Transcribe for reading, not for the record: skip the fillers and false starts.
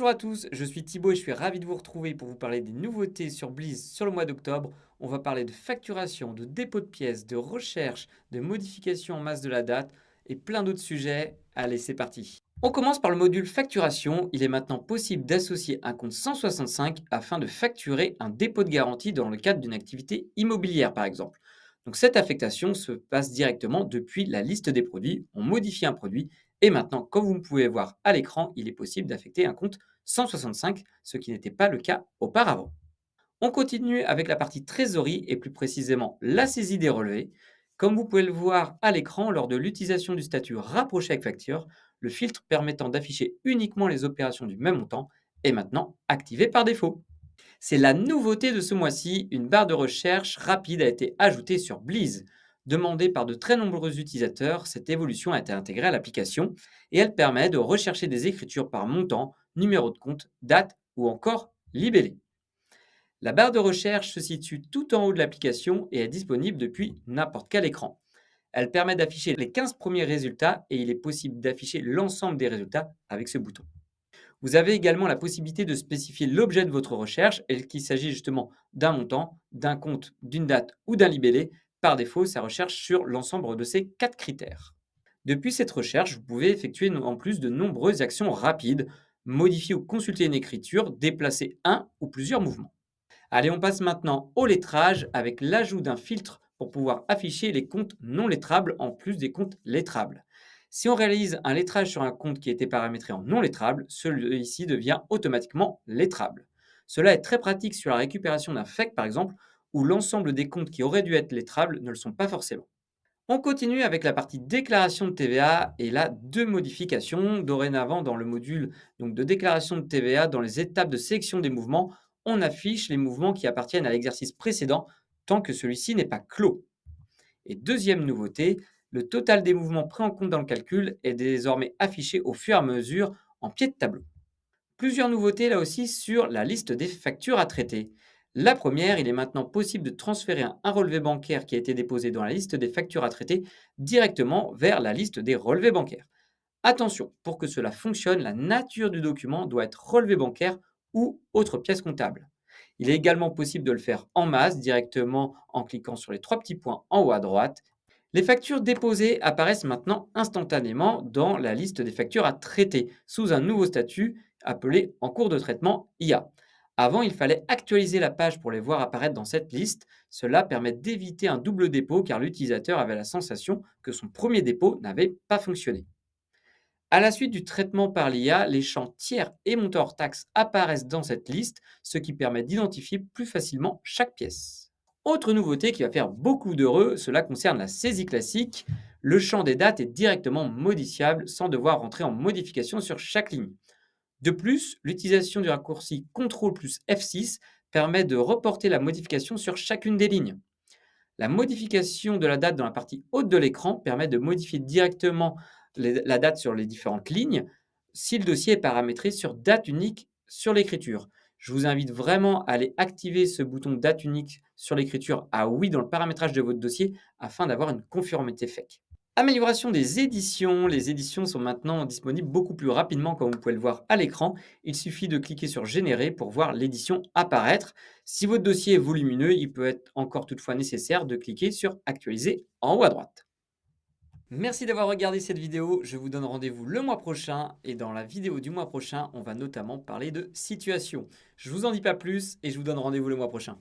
Bonjour à tous, je suis Thibaut et je suis ravi de vous retrouver pour vous parler des nouveautés sur Bleez sur le mois d'octobre. On va parler de facturation, de dépôt de pièces, de recherche, de modification en masse de la date et plein d'autres sujets. Allez, c'est parti. On commence par le module facturation. Il est maintenant possible d'associer un compte 165 afin de facturer un dépôt de garantie dans le cadre d'une activité immobilière par exemple. Donc cette affectation se passe directement depuis la liste des produits. On modifie un produit et maintenant, comme vous pouvez voir à l'écran, il est possible d'affecter un compte 165, ce qui n'était pas le cas auparavant. On continue avec la partie trésorerie et plus précisément la saisie des relevés. Comme vous pouvez le voir à l'écran, lors de l'utilisation du statut rapproché avec facture, le filtre permettant d'afficher uniquement les opérations du même montant est maintenant activé par défaut. C'est la nouveauté de ce mois-ci, une barre de recherche rapide a été ajoutée sur Bleez. Demandée par de très nombreux utilisateurs, cette évolution a été intégrée à l'application et elle permet de rechercher des écritures par montant, numéro de compte, date ou encore libellé. La barre de recherche se situe tout en haut de l'application et est disponible depuis n'importe quel écran. Elle permet d'afficher les 15 premiers résultats et il est possible d'afficher l'ensemble des résultats avec ce bouton. Vous avez également la possibilité de spécifier l'objet de votre recherche et qu'il s'agit justement d'un montant, d'un compte, d'une date ou d'un libellé. Par défaut, ça recherche sur l'ensemble de ces 4 critères. Depuis cette recherche, vous pouvez effectuer en plus de nombreuses actions rapides, modifier ou consulter une écriture, déplacer un ou plusieurs mouvements. Allez, on passe maintenant au lettrage avec l'ajout d'un filtre pour pouvoir afficher les comptes non lettrables en plus des comptes lettrables. Si on réalise un lettrage sur un compte qui a été paramétré en non lettrable, celui-ci devient automatiquement lettrable. Cela est très pratique sur la récupération d'un FEC par exemple, où l'ensemble des comptes qui auraient dû être lettrables ne le sont pas forcément. On continue avec la partie déclaration de TVA et là, deux modifications. Dorénavant, dans le module de déclaration de TVA, dans les étapes de sélection des mouvements, on affiche les mouvements qui appartiennent à l'exercice précédent tant que celui-ci n'est pas clos. Et deuxième nouveauté, le total des mouvements pris en compte dans le calcul est désormais affiché au fur et à mesure en pied de tableau. Plusieurs nouveautés là aussi sur la liste des factures à traiter. La première, il est maintenant possible de transférer un relevé bancaire qui a été déposé dans la liste des factures à traiter directement vers la liste des relevés bancaires. Attention, pour que cela fonctionne, la nature du document doit être relevé bancaire ou autre pièce comptable. Il est également possible de le faire en masse directement en cliquant sur les trois petits points en haut à droite. Les factures déposées apparaissent maintenant instantanément dans la liste des factures à traiter sous un nouveau statut appelé en cours de traitement IA. Avant, il fallait actualiser la page pour les voir apparaître dans cette liste. Cela permet d'éviter un double dépôt car l'utilisateur avait la sensation que son premier dépôt n'avait pas fonctionné. À la suite du traitement par l'IA, les champs tiers et montants hors taxe apparaissent dans cette liste, ce qui permet d'identifier plus facilement chaque pièce. Autre nouveauté qui va faire beaucoup d'heureux, cela concerne la saisie classique. Le champ des dates est directement modifiable sans devoir rentrer en modification sur chaque ligne. De plus, l'utilisation du raccourci CTRL plus F6 permet de reporter la modification sur chacune des lignes. La modification de la date dans la partie haute de l'écran permet de modifier directement la date sur les différentes lignes si le dossier est paramétré sur date unique sur l'écriture. Je vous invite vraiment à aller activer ce bouton date unique sur l'écriture à oui dans le paramétrage de votre dossier afin d'avoir une conformité FEC. Amélioration des éditions. Les éditions sont maintenant disponibles beaucoup plus rapidement comme vous pouvez le voir à l'écran. Il suffit de cliquer sur générer pour voir l'édition apparaître. Si votre dossier est volumineux, il peut être encore toutefois nécessaire de cliquer sur actualiser en haut à droite. Merci d'avoir regardé cette vidéo. Je vous donne rendez-vous le mois prochain et dans la vidéo du mois prochain, on va notamment parler de situation. Je vous en dis pas plus et je vous donne rendez-vous le mois prochain.